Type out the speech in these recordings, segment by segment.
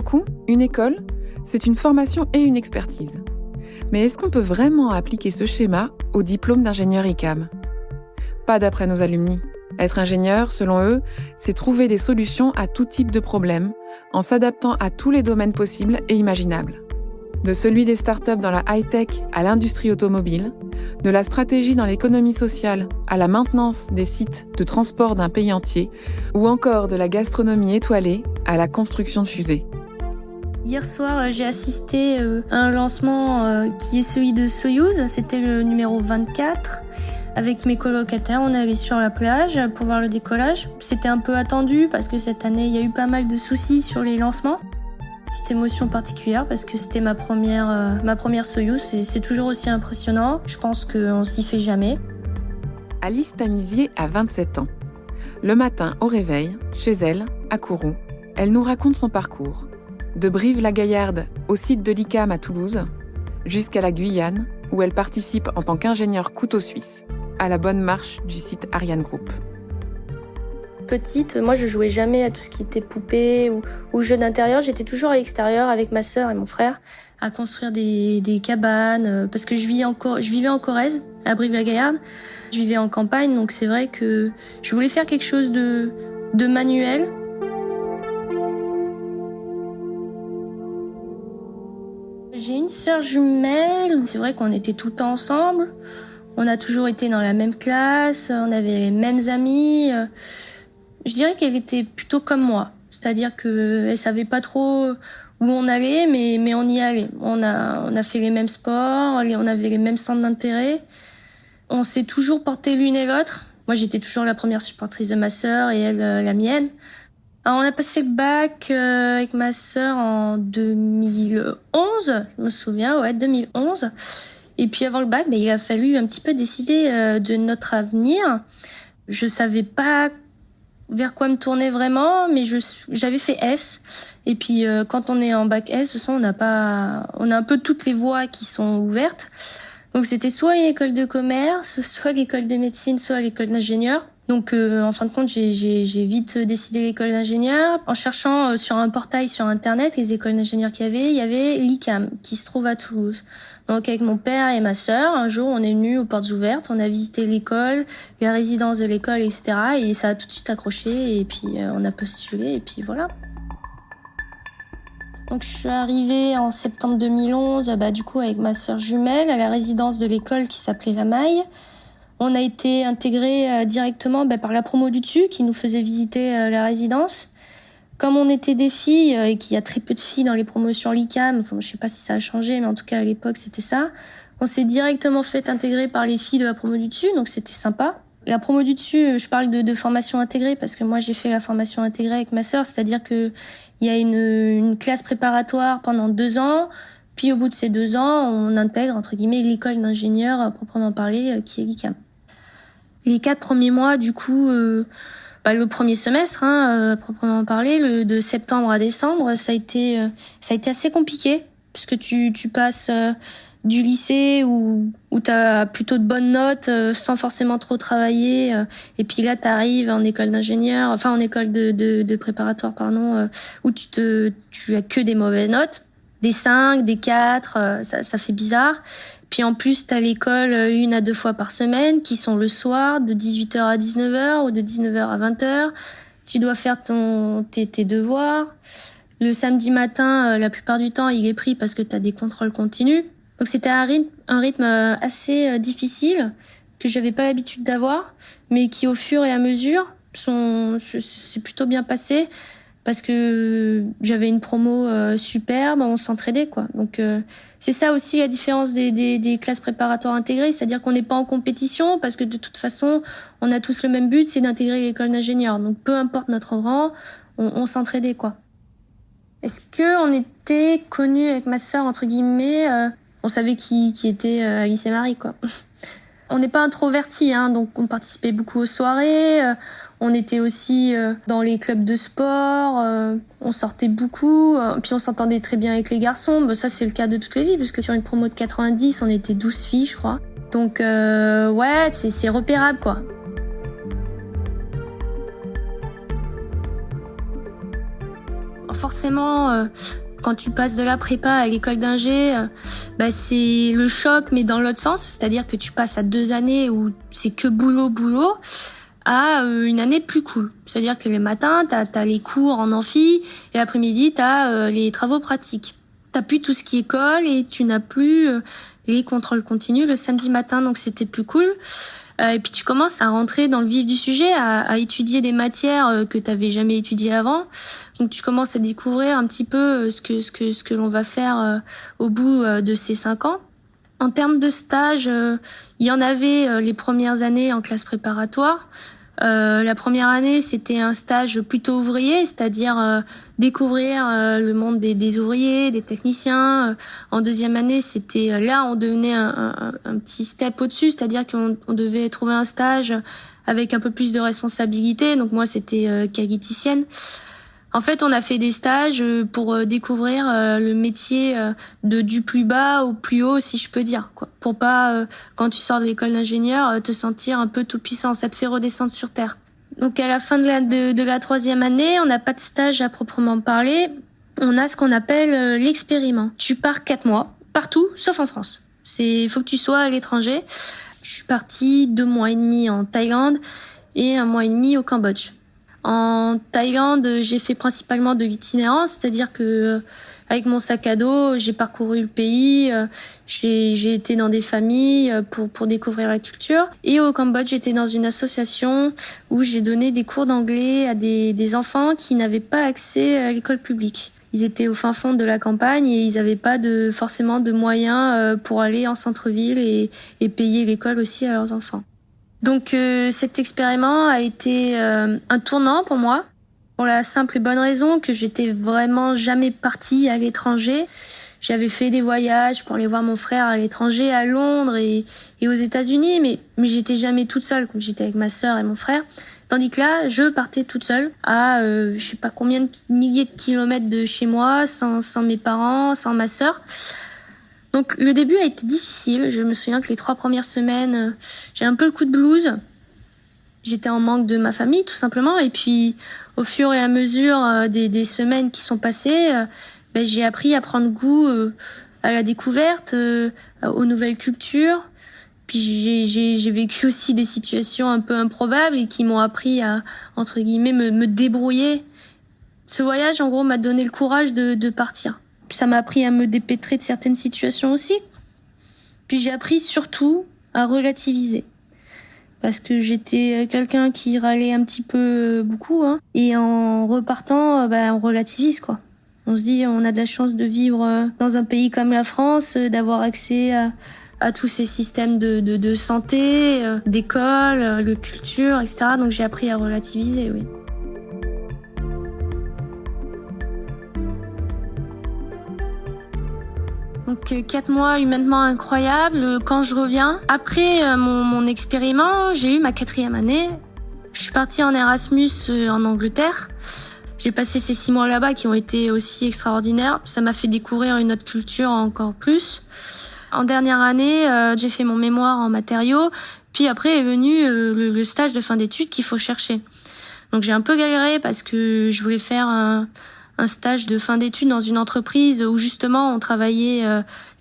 beaucoup, une école, c'est une formation et une expertise. Mais est-ce qu'on peut vraiment appliquer ce schéma au diplôme d'ingénieur ICAM ? Pas d'après nos alumni. Être ingénieur, selon eux, c'est trouver des solutions à tout type de problèmes, en s'adaptant à tous les domaines possibles et imaginables. De celui des startups dans la high-tech à l'industrie automobile, de la stratégie dans l'économie sociale à la maintenance des sites de transport d'un pays entier, ou encore de la gastronomie étoilée à la construction de fusées. Hier soir, j'ai assisté à un lancement qui est celui de Soyouz, c'était le numéro 24. Avec mes colocataires, on est allé sur la plage pour voir le décollage. C'était un peu attendu parce que cette année, il y a eu pas mal de soucis sur les lancements. Petite émotion particulière parce que c'était ma première Soyouz et c'est toujours aussi impressionnant. Je pense qu'on s'y fait jamais. Alice Tamizier a 27 ans. Le matin, au réveil, chez elle, à Kourou, elle nous raconte son parcours. De Brive-la-Gaillarde au site de l'ICAM à Toulouse, jusqu'à la Guyane, où elle participe en tant qu'ingénieure couteau suisse, à la bonne marche du site Ariane Group. Petite, moi je jouais jamais à tout ce qui était poupée ou jeux d'intérieur. J'étais toujours à l'extérieur avec ma sœur et mon frère à construire des cabanes parce que je vivais en Corrèze, à Brive-la-Gaillarde. Je vivais en campagne, donc c'est vrai que je voulais faire quelque chose de manuel. J'ai une sœur jumelle. C'est vrai qu'on était tout le temps ensemble. On a toujours été dans la même classe, on avait les mêmes amis. Je dirais qu'elle était plutôt comme moi. C'est-à-dire qu'elle savait pas trop où on allait, mais on y allait. On a fait les mêmes sports, on avait les mêmes centres d'intérêt. On s'est toujours porté l'une et l'autre. Moi, j'étais toujours la première supportrice de ma sœur et elle, la mienne. Alors, on a passé le bac avec ma sœur en 2011, je me souviens, 2011. Et puis avant le bac, il a fallu un petit peu décider de notre avenir. Je savais pas vers quoi me tourner vraiment, mais j'avais fait S. Et puis quand on est en bac S, de toute façon, on a un peu toutes les voies qui sont ouvertes. Donc c'était soit une école de commerce, soit l'école de médecine, soit l'école d'ingénieur. Donc en fin de compte, j'ai vite décidé l'école d'ingénieur. En cherchant sur un portail sur internet les écoles d'ingénieurs qu'il y avait l'ICAM qui se trouve à Toulouse. Donc avec mon père et ma sœur, un jour on est venus aux portes ouvertes, on a visité l'école, la résidence de l'école, etc. Et ça a tout de suite accroché et puis on a postulé et puis voilà. Donc je suis arrivée en septembre 2011, du coup avec ma sœur jumelle à la résidence de l'école qui s'appelait La Maille. On a été intégrés directement par la promo du dessus qui nous faisait visiter la résidence. Comme on était des filles et qu'il y a très peu de filles dans les promotions l'ICAM, je sais pas si ça a changé, mais en tout cas à l'époque c'était ça. On s'est directement fait intégrer par les filles de la promo du dessus, donc c'était sympa. La promo du dessus, je parle de formation intégrée parce que moi j'ai fait la formation intégrée avec ma sœur, c'est-à-dire que il y a une classe préparatoire pendant 2 ans. Puis au bout de ces 2 ans, on intègre entre guillemets l'école d'ingénieur proprement parlée qui est l'ICAM. Les 4 premiers mois, du coup, le premier semestre, proprement parlé, de septembre à décembre, ça a été assez compliqué puisque tu passes du lycée où t'as plutôt de bonnes notes sans forcément trop travailler, et puis là t'arrives en école d'ingénieur, en école de préparatoire, où tu as que des mauvaises notes, des 5, des 4, ça fait bizarre. Puis en plus, t'as l'école 1 à 2 fois par semaine, qui sont le soir, de 18h à 19h ou de 19h à 20h. Tu dois faire tes devoirs. Le samedi matin, la plupart du temps, il est pris parce que t'as des contrôles continus. Donc c'était un rythme assez difficile, que j'avais pas l'habitude d'avoir, mais qui au fur et à mesure, c'est plutôt bien passé. Parce que j'avais une promo superbe, on s'entraidait quoi. Donc c'est ça aussi la différence des classes préparatoires intégrées, c'est-à-dire qu'on n'est pas en compétition parce que de toute façon, on a tous le même but, c'est d'intégrer l'école d'ingénieur. Donc peu importe notre rang, on s'entraidait quoi. Est-ce que on était connus avec ma sœur entre guillemets, on savait qui était Alice et Marie quoi. On n'est pas introvertis, donc on participait beaucoup aux soirées. On était aussi dans les clubs de sport, on sortait beaucoup, puis on s'entendait très bien avec les garçons. Ça, c'est le cas de toutes les filles, parce que sur une promo de 90, on était 12 filles, je crois. Donc, c'est repérable, quoi. forcément, quand tu passes de la prépa à l'école d'ingé, c'est le choc, mais dans l'autre sens. C'est-à-dire que tu passes à 2 années où c'est que boulot, à une année plus cool. C'est-à-dire que le matin, t'as les cours en amphi, et l'après-midi, t'as les travaux pratiques. T'as plus tout ce qui est école, et tu n'as plus les contrôles continus le samedi matin, donc c'était plus cool. Et puis tu commences à rentrer dans le vif du sujet, à étudier des matières que t'avais jamais étudiées avant. Donc tu commences à découvrir un petit peu ce que l'on va faire au bout de ces 5 ans. En termes de stage, il y en avait les premières années en classe préparatoire. La première année, c'était un stage plutôt ouvrier, c'est-à-dire découvrir le monde des ouvriers, des techniciens. En deuxième année, c'était là, on devenait un petit step au-dessus, c'est-à-dire qu'on devait trouver un stage avec un peu plus de responsabilité. Donc moi, c'était qualiticienne. En fait, on a fait des stages pour découvrir le métier du plus bas au plus haut, si je peux dire, quoi. Pour pas, quand tu sors de l'école d'ingénieur, te sentir un peu tout puissant. Ça te fait redescendre sur terre. Donc à la fin de la 3e année, on n'a pas de stage à proprement parler. On a ce qu'on appelle l'expériment. Tu pars 4 mois, partout, sauf en France. Faut que tu sois à l'étranger. Je suis partie 2 mois et demi en Thaïlande et 1 mois et demi au Cambodge. En Thaïlande, j'ai fait principalement de l'itinérance, c'est-à-dire que avec mon sac à dos, j'ai parcouru le pays, j'ai été dans des familles pour découvrir la culture. Et au Cambodge, j'étais dans une association où j'ai donné des cours d'anglais à des enfants qui n'avaient pas accès à l'école publique. Ils étaient au fin fond de la campagne et ils n'avaient pas forcément de moyens pour aller en centre-ville et payer l'école aussi à leurs enfants. Donc cet expériment a été un tournant pour moi, pour la simple et bonne raison que j'étais vraiment jamais partie à l'étranger. J'avais fait des voyages pour aller voir mon frère à l'étranger, à Londres et aux États-Unis, mais j'étais jamais toute seule, comme j'étais avec ma sœur et mon frère. Tandis que là, je partais toute seule à je sais pas combien de milliers de kilomètres de chez moi, sans mes parents, sans ma sœur. Donc le début a été difficile. Je me souviens que les 3 premières semaines, j'ai un peu le coup de blues. J'étais en manque de ma famille, tout simplement. Et puis, au fur et à mesure des semaines qui sont passées, j'ai appris à prendre goût à la découverte, aux nouvelles cultures. Puis j'ai vécu aussi des situations un peu improbables et qui m'ont appris à, entre guillemets, me débrouiller. Ce voyage, en gros, m'a donné le courage de partir. Ça m'a appris à me dépêtrer de certaines situations aussi. Puis j'ai appris surtout à relativiser. Parce que j'étais quelqu'un qui râlait un petit peu beaucoup. Et en repartant, on relativise, quoi. On se dit, on a de la chance de vivre dans un pays comme la France, d'avoir accès à tous ces systèmes de santé, d'école, de culture, etc. Donc j'ai appris à relativiser, oui. Donc 4 mois humainement incroyables. Quand je reviens, après mon expériment, j'ai eu ma 4e année. Je suis partie en Erasmus en Angleterre. J'ai passé ces 6 mois là-bas qui ont été aussi extraordinaires. Ça m'a fait découvrir une autre culture encore plus. En dernière année, j'ai fait mon mémoire en matériaux. Puis après est venu le stage de fin d'études qu'il faut chercher. Donc j'ai un peu galéré parce que je voulais faire un stage de fin d'études dans une entreprise où justement on travaillait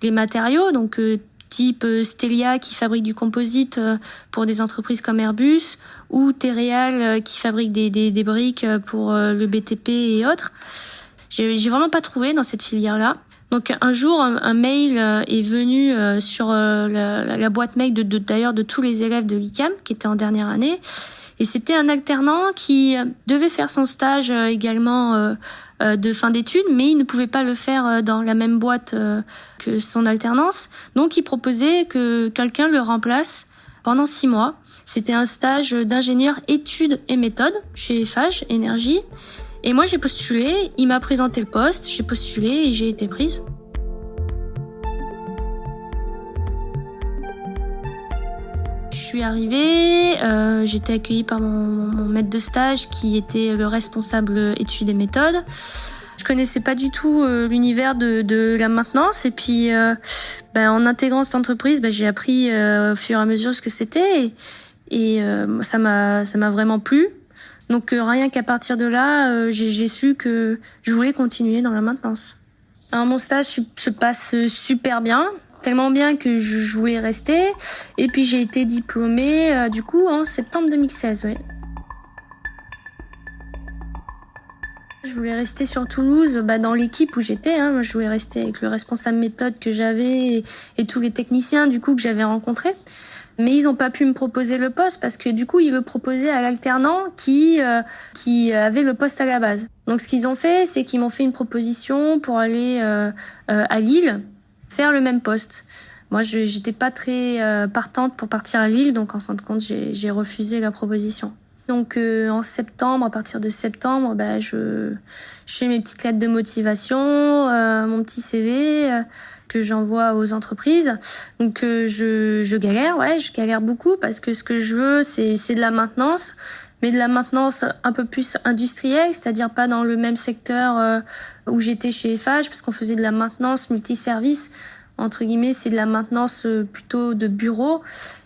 les matériaux, donc type Stelia qui fabrique du composite pour des entreprises comme Airbus, ou Terreal qui fabrique des briques pour le BTP et autres. J'ai vraiment pas trouvé dans cette filière-là. Donc un jour, un mail est venu sur la boîte mail d'ailleurs de tous les élèves de l'ICAM qui étaient en dernière année. Et c'était un alternant qui devait faire son stage également de fin d'études, mais il ne pouvait pas le faire dans la même boîte que son alternance. Donc il proposait que quelqu'un le remplace pendant 6 mois. C'était un stage d'ingénieur études et méthodes chez Eiffage Énergie. Et moi j'ai postulé, il m'a présenté le poste, j'ai postulé et j'ai été prise. Je suis arrivée, j'étais accueillie par mon maître de stage qui était le responsable études et méthodes. Je connaissais pas du tout l'univers de la maintenance et puis en intégrant cette entreprise, j'ai appris au fur et à mesure ce que c'était et ça m'a vraiment plu. Donc rien qu'à partir de là, j'ai su que je voulais continuer dans la maintenance. Alors mon stage se passe super bien, tellement bien que je voulais rester. Et puis j'ai été diplômée du coup en septembre 2016. Ouais. Je voulais rester sur Toulouse, dans l'équipe où j'étais. Moi, je voulais rester avec le responsable méthode que j'avais et tous les techniciens du coup que j'avais rencontrés. Mais ils n'ont pas pu me proposer le poste parce que du coup, ils le proposaient à l'alternant qui avait le poste à la base. Donc, ce qu'ils ont fait, c'est qu'ils m'ont fait une proposition pour aller à Lille faire le même poste. Moi, j'étais pas très partante pour partir à Lille, donc en fin de compte, j'ai refusé la proposition. Donc en septembre, à partir de septembre, je fais mes petites lettres de motivation, mon petit CV que j'envoie aux entreprises. Donc je galère, je galère beaucoup parce que ce que je veux, c'est de la maintenance, mais de la maintenance un peu plus industrielle, c'est-à-dire pas dans le même secteur où j'étais chez Eiffage, parce qu'on faisait de la maintenance multiservice. Entre guillemets, c'est de la maintenance plutôt de bureau.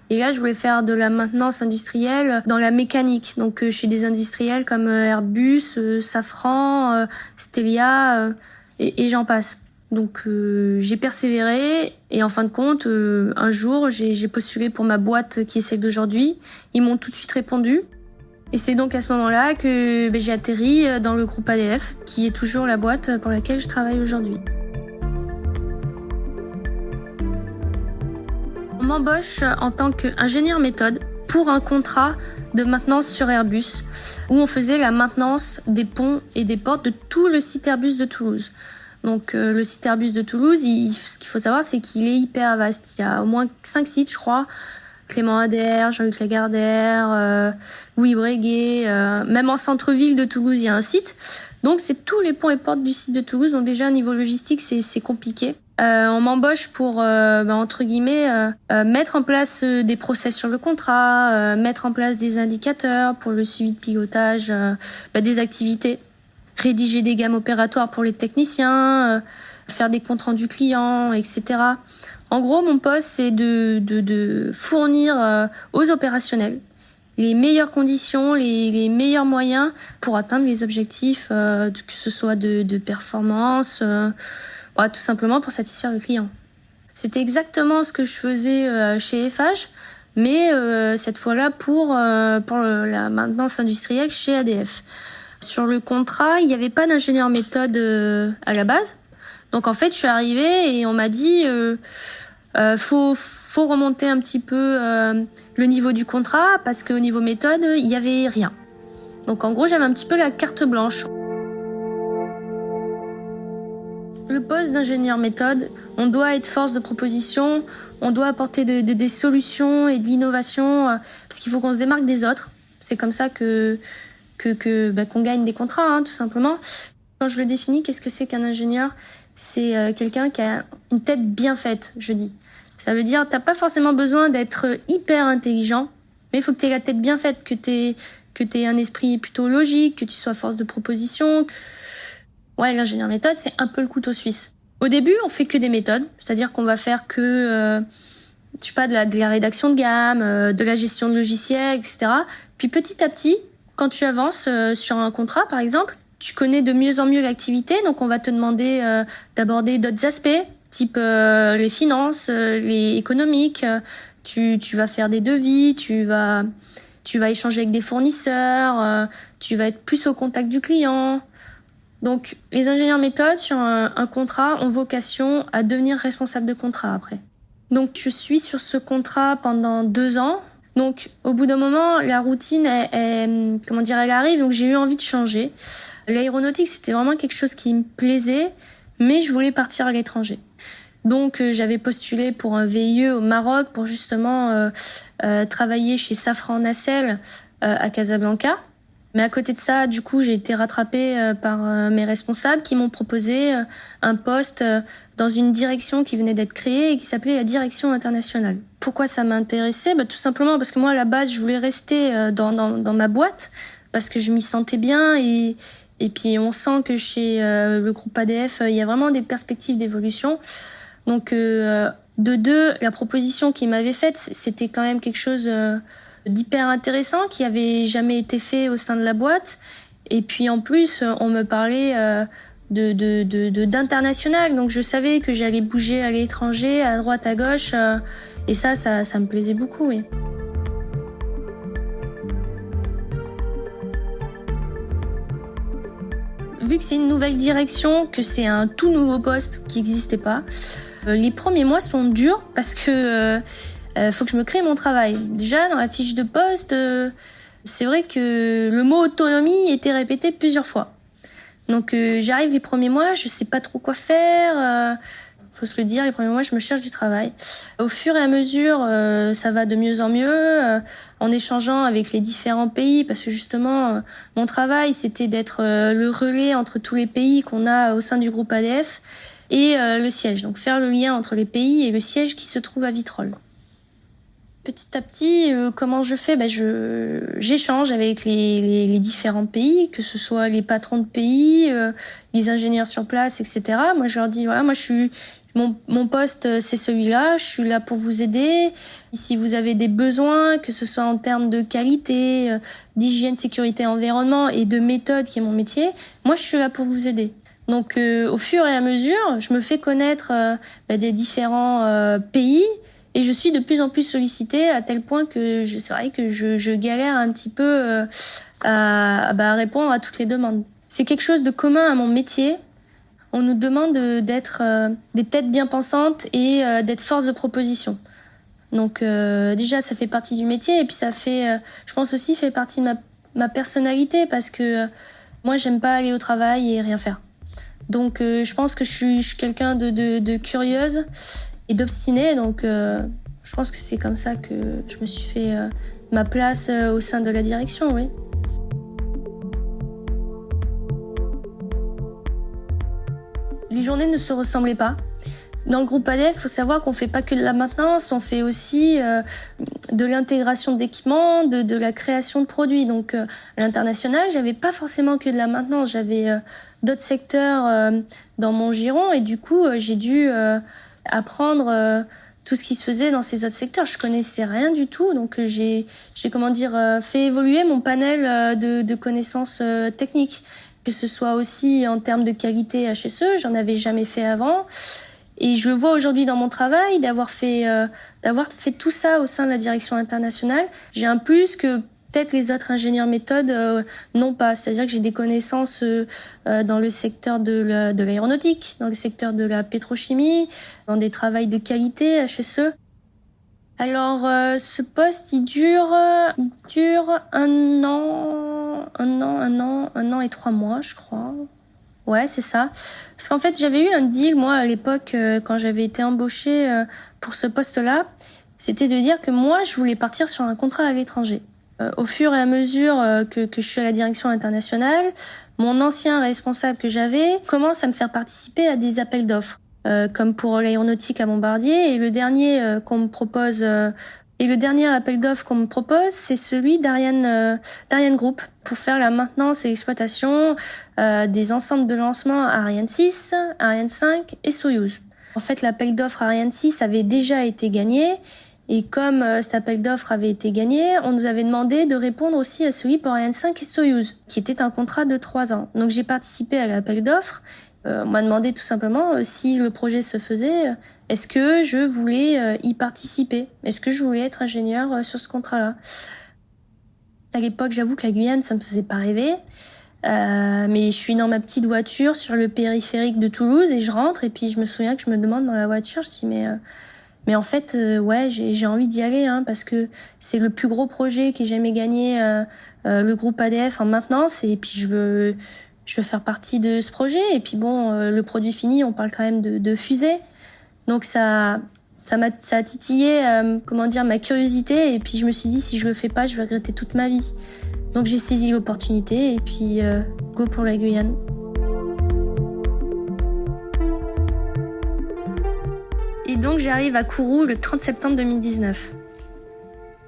Et là, je voulais faire de la maintenance industrielle dans la mécanique. Donc, chez des industriels comme Airbus, Safran, Stelia, et j'en passe. Donc, j'ai persévéré. Et en fin de compte, un jour, j'ai postulé pour ma boîte qui est celle d'aujourd'hui. Ils m'ont tout de suite répondu. Et c'est donc à ce moment-là que j'ai atterri dans le groupe ADF, qui est toujours la boîte pour laquelle je travaille aujourd'hui. On m'embauche en tant qu'ingénieur méthode pour un contrat de maintenance sur Airbus, où on faisait la maintenance des ponts et des portes de tout le site Airbus de Toulouse. Donc le site Airbus de Toulouse, ce qu'il faut savoir, c'est qu'il est hyper vaste. Il y a au moins 5 sites, je crois. Clément Ader, Jean-Luc Lagardère, Louis Breguet, même en centre-ville de Toulouse, il y a un site. Donc c'est tous les ponts et portes du site de Toulouse. Donc déjà, au niveau logistique, c'est compliqué. On m'embauche pour, entre guillemets, mettre en place des process sur le contrat, mettre en place des indicateurs pour le suivi de pilotage des activités, rédiger des gammes opératoires pour les techniciens, faire des comptes rendus clients, etc. En gros, mon poste, c'est de fournir aux opérationnels les meilleures conditions, les meilleurs moyens pour atteindre les objectifs, que ce soit de performance, tout simplement pour satisfaire le client. C'était exactement ce que je faisais chez Eiffage, mais cette fois-là pour la maintenance industrielle chez ADF. Sur le contrat, il n'y avait pas d'ingénieur méthode à la base. Donc en fait, je suis arrivée et on m'a dit faut remonter un petit peu le niveau du contrat parce qu'au niveau méthode, il n'y avait rien. Donc en gros, j'avais un petit peu la carte blanche. Le poste d'ingénieur méthode, on doit être force de proposition, on doit apporter des solutions et de l'innovation parce qu'il faut qu'on se démarque des autres. C'est comme ça qu'on gagne des contrats, tout simplement. Quand je le définis, qu'est-ce que c'est qu'un ingénieur ? C'est quelqu'un qui a une tête bien faite, je dis. Ça veut dire t'as pas forcément besoin d'être hyper intelligent, mais il faut que t'aies la tête bien faite, que t'aies un esprit plutôt logique, que tu sois force de proposition. Ouais, l'ingénieur méthode, c'est un peu le couteau suisse. Au début, on fait que des méthodes, c'est-à-dire qu'on va faire que, de la rédaction de gamme, de la gestion de logiciels, etc. Puis petit à petit, quand tu avances sur un contrat, par exemple, tu connais de mieux en mieux l'activité, donc on va te demander d'aborder d'autres aspects, type les finances, les économiques. Tu vas faire des devis, tu vas échanger avec des fournisseurs, tu vas être plus au contact du client. Donc, les ingénieurs méthodes sur un contrat ont vocation à devenir responsables de contrat après. Donc, je suis sur ce contrat pendant 2 ans. Donc, au bout d'un moment, la routine, elle arrive. Donc, j'ai eu envie de changer. L'aéronautique, c'était vraiment quelque chose qui me plaisait, mais je voulais partir à l'étranger. Donc, j'avais postulé pour un VIE au Maroc pour justement travailler chez Safran Nacelle à Casablanca. Mais à côté de ça, du coup, j'ai été rattrapée par mes responsables qui m'ont proposé un poste dans une direction qui venait d'être créée et qui s'appelait la direction internationale. Pourquoi ça m'intéressait ? Tout simplement parce que moi, à la base, je voulais rester dans ma boîte parce que je m'y sentais bien et puis on sent que chez le groupe ADF, il y a vraiment des perspectives d'évolution. Donc, de deux, la proposition qu'ils m'avaient faite, c'était quand même quelque chose d'hyper intéressant qui avait jamais été fait au sein de la boîte. Et puis en plus, on me parlait d'international, donc je savais que j'allais bouger à l'étranger, à droite, à gauche, et ça me plaisait beaucoup, oui. Vu que c'est une nouvelle direction, que c'est un tout nouveau poste qui n'existait pas, les premiers mois sont durs parce que faut que je me crée mon travail. Déjà, dans la fiche de poste, c'est vrai que le mot autonomie était répété plusieurs fois. Donc j'arrive les premiers mois, je sais pas trop quoi faire. Faut se le dire, les premiers mois, je me cherche du travail. Au fur et à mesure, ça va de mieux en mieux, en échangeant avec les différents pays, parce que justement, mon travail, c'était d'être le relais entre tous les pays qu'on a au sein du groupe ADF et le siège. Donc faire le lien entre les pays et le siège qui se trouve à Vitrolles. Petit à petit, comment je fais ? J'échange avec les différents pays, que ce soit les patrons de pays, les ingénieurs sur place, etc. Moi, je leur dis, voilà, moi, mon poste, c'est celui-là. Je suis là pour vous aider. Si vous avez des besoins, que ce soit en termes de qualité, d'hygiène, sécurité, environnement et de méthode, qui est mon métier, moi, je suis là pour vous aider. Donc, au fur et à mesure, je me fais connaître des différents pays. Et je suis de plus en plus sollicitée à tel point que c'est vrai que je galère un petit peu à répondre à toutes les demandes. C'est quelque chose de commun à mon métier. On nous demande d'être des têtes bien pensantes et d'être force de proposition. Donc déjà, ça fait partie du métier et puis ça fait, je pense aussi, fait partie de ma personnalité parce que moi, j'aime pas aller au travail et rien faire. Donc je pense que je suis quelqu'un de curieuse et d'obstinée, donc je pense que c'est comme ça que je me suis fait ma place au sein de la direction, oui. Les journées ne se ressemblaient pas. Dans le groupe ADF, il faut savoir qu'on fait pas que de la maintenance, on fait aussi de l'intégration d'équipements, de la création de produits. Donc à l'international, j'avais pas forcément que de la maintenance, j'avais d'autres secteurs dans mon giron et du coup j'ai dû apprendre tout ce qui se faisait dans ces autres secteurs. Je connaissais rien du tout, donc j'ai fait évoluer mon panel de connaissances techniques, que ce soit aussi en termes de qualité HSE, j'en avais jamais fait avant. Et je le vois aujourd'hui dans mon travail, d'avoir fait tout ça au sein de la direction internationale. J'ai un plus que peut-être les autres ingénieurs méthodes n'ont pas. C'est-à-dire que j'ai des connaissances dans le secteur de l'aéronautique, dans le secteur de la pétrochimie, dans des travaux de qualité HSE. Alors, ce poste, il dure 1 an et 3 mois, je crois. Ouais, c'est ça. Parce qu'en fait, j'avais eu un deal, moi, à l'époque, quand j'avais été embauchée pour ce poste-là. C'était de dire que moi, je voulais partir sur un contrat à l'étranger. Au fur et à mesure que je suis à la direction internationale, mon ancien responsable que j'avais commence à me faire participer à des appels d'offres, comme pour l'aéronautique à Bombardier. Et le dernier appel d'offres qu'on me propose, c'est celui d'Ariane Group pour faire la maintenance et l'exploitation des ensembles de lancement Ariane 6, Ariane 5 et Soyouz. En fait, l'appel d'offres Ariane 6 avait déjà été gagné et comme cet appel d'offres avait été gagné, on nous avait demandé de répondre aussi à celui pour Ariane 5 et Soyouz, qui était un contrat de 3 ans. Donc j'ai participé à l'appel d'offres. On m'a demandé tout simplement si le projet se faisait, est-ce que je voulais y participer ? Est-ce que je voulais être ingénieur sur ce contrat-là ? À l'époque, j'avoue que la Guyane, ça me faisait pas rêver. Mais je suis dans ma petite voiture sur le périphérique de Toulouse et je rentre et puis je me souviens que je me demande dans la voiture, je dis mais en fait, ouais, j'ai envie d'y aller parce que c'est le plus gros projet qu'ait jamais gagné le groupe ADF en maintenance et puis je veux faire partie de ce projet. Et puis bon, le produit fini, on parle quand même de fusée. Donc ça a titillé, ma curiosité. Et puis je me suis dit, si je le fais pas, je vais regretter toute ma vie. Donc j'ai saisi l'opportunité et puis go pour la Guyane. Et donc j'arrive à Kourou le 30 septembre 2019.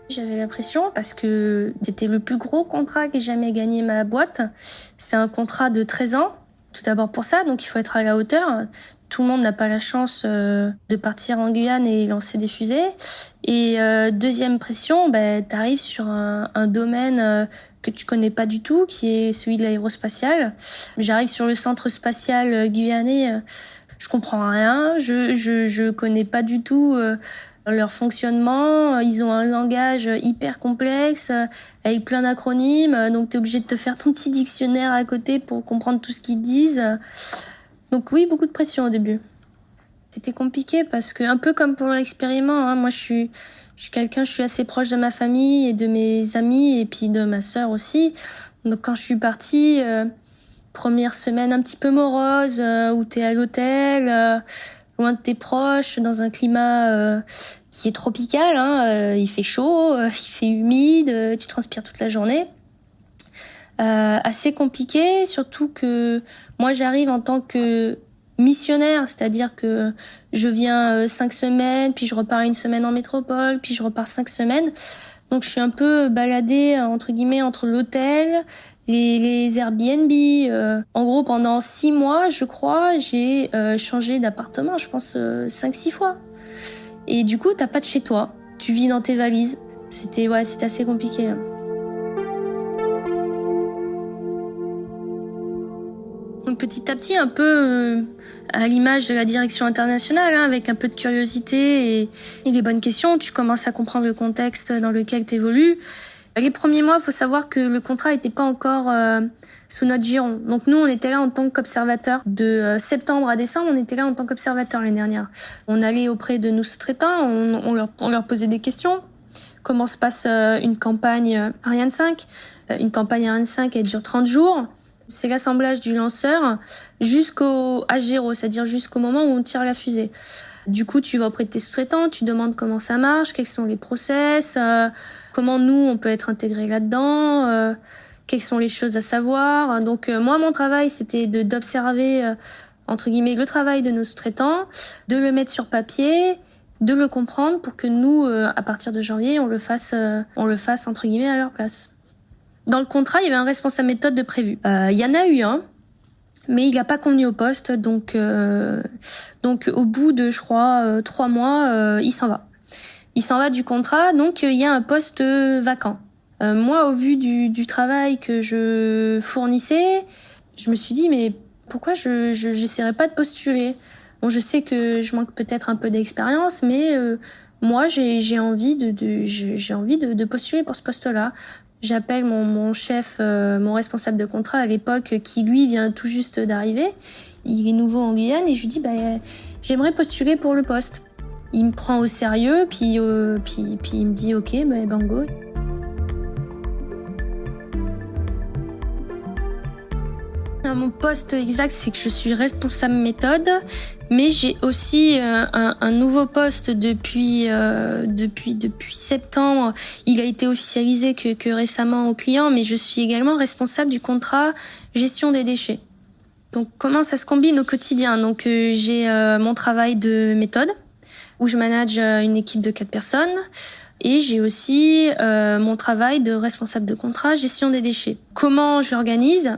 J'avais l'impression parce que c'était le plus gros contrat qu'ait jamais gagné ma boîte. C'est un contrat de 13 ans. Tout d'abord pour ça, donc il faut être à la hauteur. Tout le monde n'a pas la chance de partir en Guyane et lancer des fusées. Et deuxième pression, t'arrives sur un domaine que tu connais pas du tout, qui est celui de l'aérospatial. J'arrive sur le centre spatial guyanais, je comprends rien, je connais pas du tout leur fonctionnement. Ils ont un langage hyper complexe avec plein d'acronymes, donc t'es obligé de te faire ton petit dictionnaire à côté pour comprendre tout ce qu'ils disent. Donc oui, beaucoup de pression au début. C'était compliqué parce que, un peu comme pour l'expériment, moi je suis assez proche de ma famille et de mes amis et puis de ma sœur aussi. Donc quand je suis partie, première semaine un petit peu morose, où t'es à l'hôtel, loin de tes proches, dans un climat qui est tropical, il fait chaud, il fait humide, tu transpires toute la journée. Assez compliqué, surtout que moi j'arrive en tant que missionnaire, c'est-à-dire que je viens 5 semaines, puis je repars une semaine en métropole, puis je repars 5 semaines. Donc je suis un peu baladée entre guillemets entre l'hôtel, les Airbnb. En gros, pendant 6 mois, je crois, j'ai changé d'appartement, je pense 5-6 fois. Et du coup, t'as pas de chez toi. Tu vis dans tes valises. C'était assez compliqué. Donc petit à petit, un peu à l'image de la direction internationale, avec un peu de curiosité et les bonnes questions, tu commences à comprendre le contexte dans lequel tu évolues. Les premiers mois, il faut savoir que le contrat n'était pas encore sous notre giron. Donc nous, on était là en tant qu'observateurs. De septembre à décembre, on était là en tant qu'observateurs l'année dernière. On allait auprès de nos sous-traitants, on leur posait des questions. Comment se passe une campagne Ariane 5 ? Une campagne Ariane 5, elle dure 30 jours. C'est l'assemblage du lanceur jusqu'au H0, c'est-à-dire jusqu'au moment où on tire la fusée. Du coup, tu vas auprès de tes sous-traitants, tu demandes comment ça marche, quels sont les process, comment nous, on peut être intégrés là-dedans, quelles sont les choses à savoir. Donc, moi, mon travail, c'était d'observer, entre guillemets, le travail de nos sous-traitants, de le mettre sur papier, de le comprendre pour que nous, à partir de janvier, on le fasse, entre guillemets, à leur place. Dans le contrat, il y avait un responsable méthode de prévu. Il y en a eu un, mais il n'a pas convenu au poste, donc au bout de, je crois, 3 mois, il s'en va. Il s'en va du contrat, donc il y a un poste vacant. Moi, au vu du travail que je fournissais, je me suis dit, mais pourquoi j'essaierais pas de postuler ? Bon, je sais que je manque peut-être un peu d'expérience, mais moi, j'ai envie de postuler pour ce poste-là. J'appelle mon chef, mon responsable de contrat à l'époque, qui lui vient tout juste d'arriver. Il est nouveau en Guyane et je lui dis j'aimerais postuler pour le poste. Il me prend au sérieux, puis il me dit ok, bango. Mon poste exact, c'est que je suis responsable méthode, mais j'ai aussi un nouveau poste depuis septembre. Il a été officialisé que récemment au client, mais je suis également responsable du contrat gestion des déchets. Donc comment ça se combine au quotidien ? Donc j'ai mon travail de méthode, où je manage une équipe de 4 personnes. Et j'ai aussi mon travail de responsable de contrat gestion des déchets. Comment je l'organise ?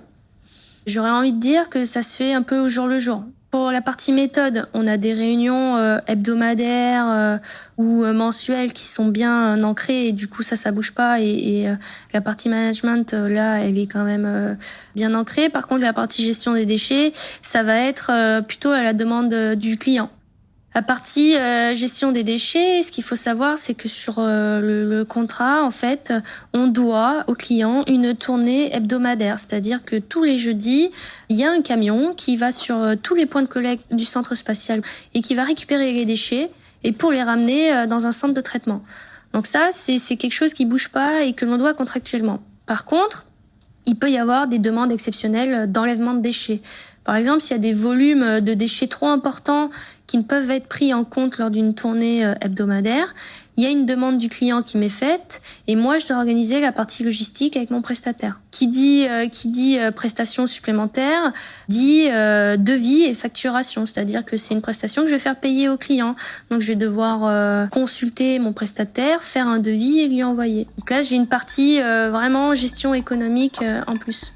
J'aurais envie de dire que ça se fait un peu au jour le jour. Pour la partie méthode, on a des réunions hebdomadaires ou mensuelles qui sont bien ancrées et du coup ça bouge pas et la partie management là elle est quand même bien ancrée. Par contre la partie gestion des déchets, ça va être plutôt à la demande du client. La partie gestion des déchets, ce qu'il faut savoir, c'est que sur le contrat, en fait, on doit au client une tournée hebdomadaire. C'est-à-dire que tous les jeudis, il y a un camion qui va sur tous les points de collecte du centre spatial et qui va récupérer les déchets et pour les ramener dans un centre de traitement. Donc ça, c'est quelque chose qui bouge pas et que l'on doit contractuellement. Par contre, il peut y avoir des demandes exceptionnelles d'enlèvement de déchets. Par exemple, s'il y a des volumes de déchets trop importants qui ne peuvent être pris en compte lors d'une tournée hebdomadaire, il y a une demande du client qui m'est faite et moi je dois organiser la partie logistique avec mon prestataire. Qui dit prestation supplémentaire dit devis et facturation, c'est-à-dire que c'est une prestation que je vais faire payer au client. Donc je vais devoir consulter mon prestataire, faire un devis et lui envoyer. Donc là j'ai une partie vraiment gestion économique en plus.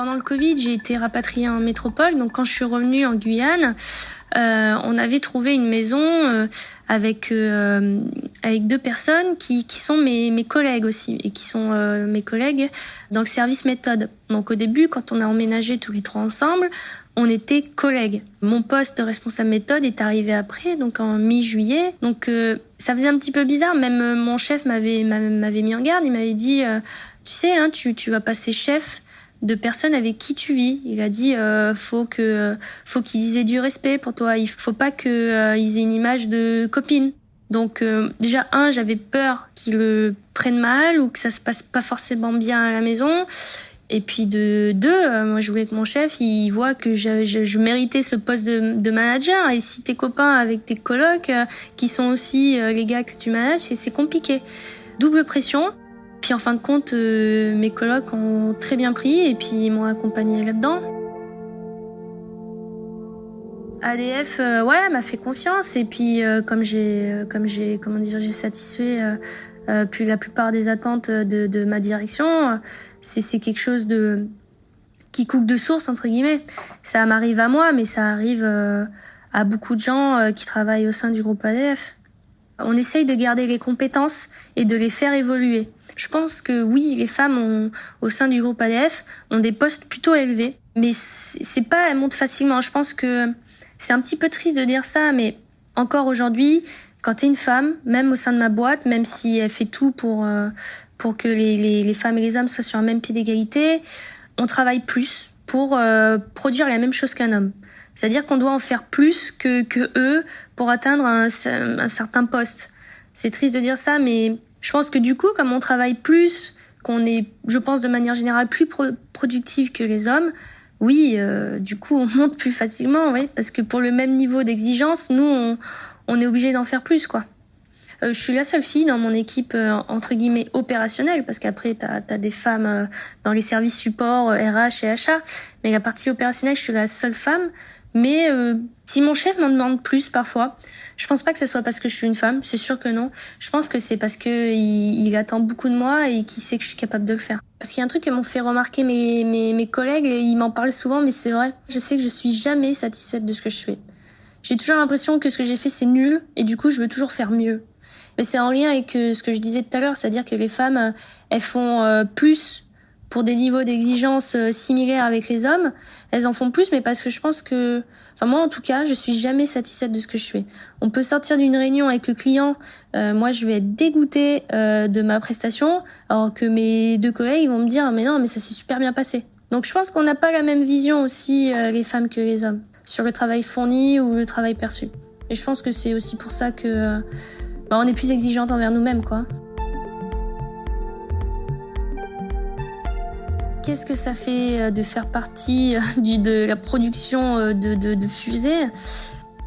pendant le Covid, j'ai été rapatriée en métropole. Donc quand je suis revenue en Guyane, on avait trouvé une maison avec 2 personnes qui sont mes collègues aussi et qui sont mes collègues dans le service méthode. Donc au début, quand on a emménagé tous les 3 ensemble, on était collègues. Mon poste de responsable méthode est arrivé après, donc en mi-juillet. Donc ça faisait un petit peu bizarre. Même mon chef m'avait mis en garde. Il m'avait dit, tu sais, hein, tu vas passer chef de personnes avec qui tu vis. Il a dit, faut qu'ils aient du respect pour toi. Il faut pas qu'ils aient une image de copine. Donc déjà, j'avais peur qu'ils le prennent mal ou que ça se passe pas forcément bien à la maison. Et puis de 2, moi je voulais que mon chef il voit que je méritais ce poste de manager. Et si t'es copain avec tes colocs qui sont aussi les gars que tu manages, c'est compliqué. Double pression. Puis en fin de compte, mes colocs ont très bien pris et puis ils m'ont accompagné là-dedans. ADF, m'a fait confiance et puis comme j'ai satisfait puis la plupart des attentes de ma direction, c'est quelque chose qui coule de source entre guillemets. Ça m'arrive à moi, mais ça arrive à beaucoup de gens qui travaillent au sein du groupe ADF. On essaye de garder les compétences et de les faire évoluer. Je pense que oui, les femmes au sein du groupe ADF ont des postes plutôt élevés, mais c'est pas, elles montent facilement. Je pense que c'est un petit peu triste de dire ça, mais encore aujourd'hui, quand t'es une femme, même au sein de ma boîte, même si elle fait tout pour que les femmes et les hommes soient sur un même pied d'égalité, on travaille plus pour produire la même chose qu'un homme. C'est-à-dire qu'on doit en faire plus que eux pour atteindre un certain poste. C'est triste de dire ça, mais je pense que du coup, comme on travaille plus, qu'on est, je pense, de manière générale plus productif que les hommes, oui, du coup, on monte plus facilement, oui, parce que pour le même niveau d'exigence, nous, on est obligé d'en faire plus, quoi. Je suis la seule fille dans mon équipe, entre guillemets, opérationnelle, parce qu'après, t'as des femmes dans les services support, RH et achat, mais la partie opérationnelle, je suis la seule femme. Mais si mon chef m'en demande plus parfois, je pense pas que ce soit parce que je suis une femme, c'est sûr que non. Je pense que c'est parce que il attend beaucoup de moi et qu'il sait que je suis capable de le faire. Parce qu'il y a un truc que m'ont fait remarquer mes collègues, et ils m'en parlent souvent, mais c'est vrai. Je sais que je suis jamais satisfaite de ce que je fais. J'ai toujours l'impression que ce que j'ai fait c'est nul et du coup je veux toujours faire mieux. Mais c'est en lien avec ce que je disais tout à l'heure, c'est-à-dire que les femmes, elles font plus pour des niveaux d'exigence similaires avec les hommes. Elles en font plus, mais parce que je pense que... Enfin, moi, en tout cas, je suis jamais satisfaite de ce que je fais. On peut sortir d'une réunion avec le client, moi, je vais être dégoûtée de ma prestation, alors que mes 2 collègues, ils vont me dire « Mais non, mais ça s'est super bien passé ». Donc, je pense qu'on n'a pas la même vision aussi, les femmes que les hommes, sur le travail fourni ou le travail perçu. Et je pense que c'est aussi pour ça que on est plus exigeante envers nous-mêmes, quoi. Qu'est-ce que ça fait de faire partie de la production de fusées ?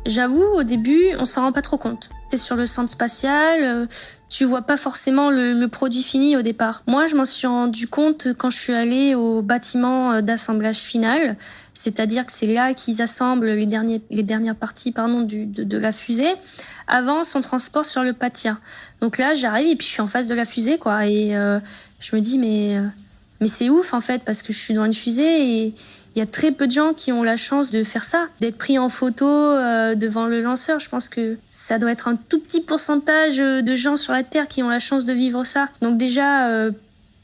J'avoue, au début, on s'en rend pas trop compte. T'es sur le centre spatial, tu vois pas forcément le produit fini au départ. Moi, je m'en suis rendu compte quand je suis allée au bâtiment d'assemblage final, c'est-à-dire que c'est là qu'ils assemblent les dernières parties de la fusée avant son transport sur le Patia. Donc là, j'arrive et puis je suis en face de la fusée, quoi, et je me dis mais c'est ouf en fait, parce que je suis dans une fusée et il y a très peu de gens qui ont la chance de faire ça, d'être pris en photo devant le lanceur. Je pense que ça doit être un tout petit pourcentage de gens sur la Terre qui ont la chance de vivre ça. Donc déjà,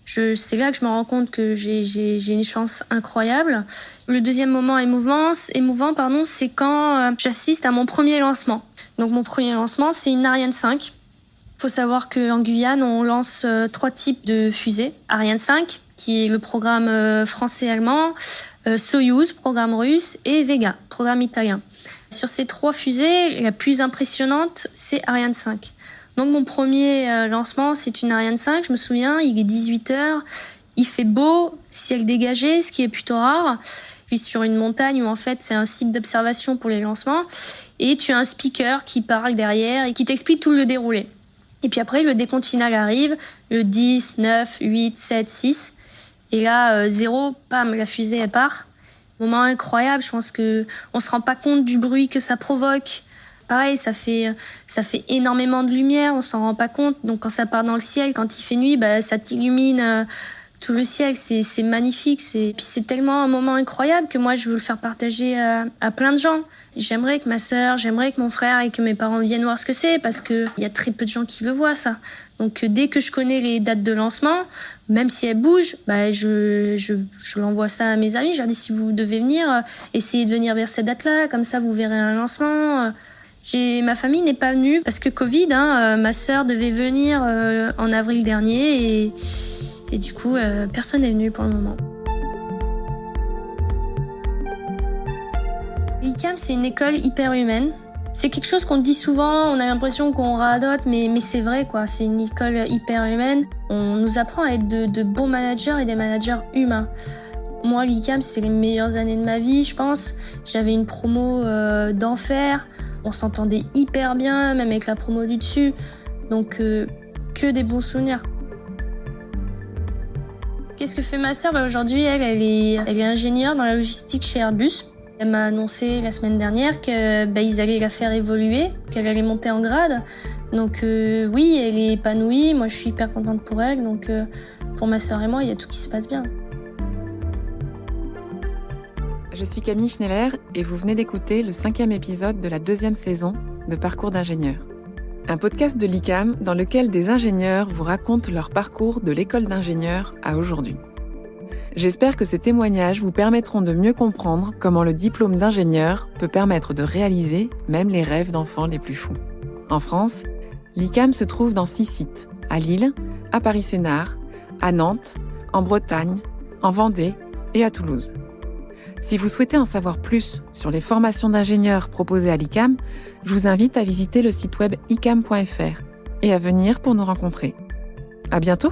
c'est là que je me rends compte que j'ai une chance incroyable. Le deuxième moment émouvant, c'est quand j'assiste à mon premier lancement. Donc mon premier lancement, c'est une Ariane 5. Faut savoir qu'en Guyane, on lance 3 types de fusées. Ariane 5, qui est le programme français-allemand, Soyouz, programme russe, et Vega, programme italien. Sur ces 3 fusées, la plus impressionnante, c'est Ariane 5. Donc mon premier lancement, c'est une Ariane 5, je me souviens, il est 18h, il fait beau, ciel dégagé, ce qui est plutôt rare. Je suis sur une montagne où en fait c'est un site d'observation pour les lancements, et tu as un speaker qui parle derrière et qui t'explique tout le déroulé. Et puis après, le décompte final arrive, le 10, 9, 8, 7, 6. Et là, 0, pam, la fusée, elle part. Moment incroyable, je pense que on se rend pas compte du bruit que ça provoque. Pareil, ça fait énormément de lumière, on s'en rend pas compte. Donc quand ça part dans le ciel, quand il fait nuit, ça t'illumine tout le siècle, c'est magnifique. Puis c'est tellement un moment incroyable que moi, je veux le faire partager à plein de gens. J'aimerais que ma sœur, j'aimerais que mon frère et que mes parents viennent voir ce que c'est, parce que il y a très peu de gens qui le voient, ça. Donc dès que je connais les dates de lancement, même si elles bougent, je l'envoie ça à mes amis. Je leur dis, si vous devez venir, essayez de venir vers cette date-là, comme ça vous verrez un lancement. Ma famille n'est pas venue parce que Covid, ma sœur devait venir en avril dernier et du coup personne n'est venu pour le moment. L'ICAM, c'est une école hyper humaine. C'est quelque chose qu'on dit souvent, on a l'impression qu'on radote, mais c'est vrai, quoi. C'est une école hyper humaine. On nous apprend à être de bons managers et des managers humains. Moi, l'ICAM, c'est les meilleures années de ma vie, je pense. J'avais une promo d'enfer. On s'entendait hyper bien, même avec la promo du dessus. Donc, que des bons souvenirs. Qu'est-ce que fait ma sœur ? Aujourd'hui, elle est ingénieure dans la logistique chez Airbus. Elle m'a annoncé la semaine dernière qu'ils allaient la faire évoluer, qu'elle allait monter en grade. Donc oui, elle est épanouie. Moi, je suis hyper contente pour elle. Donc pour ma sœur et moi, il y a tout qui se passe bien. Je suis Camille Schneller et vous venez d'écouter le 5e épisode de la 2e saison de Parcours d'ingénieur. Un podcast de l'ICAM dans lequel des ingénieurs vous racontent leur parcours de l'école d'ingénieur à aujourd'hui. J'espère que ces témoignages vous permettront de mieux comprendre comment le diplôme d'ingénieur peut permettre de réaliser même les rêves d'enfants les plus fous. En France, l'ICAM se trouve dans 6 sites, à Lille, à Paris-Sénart, à Nantes, en Bretagne, en Vendée et à Toulouse. Si vous souhaitez en savoir plus sur les formations d'ingénieurs proposées à l'ICAM, je vous invite à visiter le site web icam.fr et à venir pour nous rencontrer. À bientôt!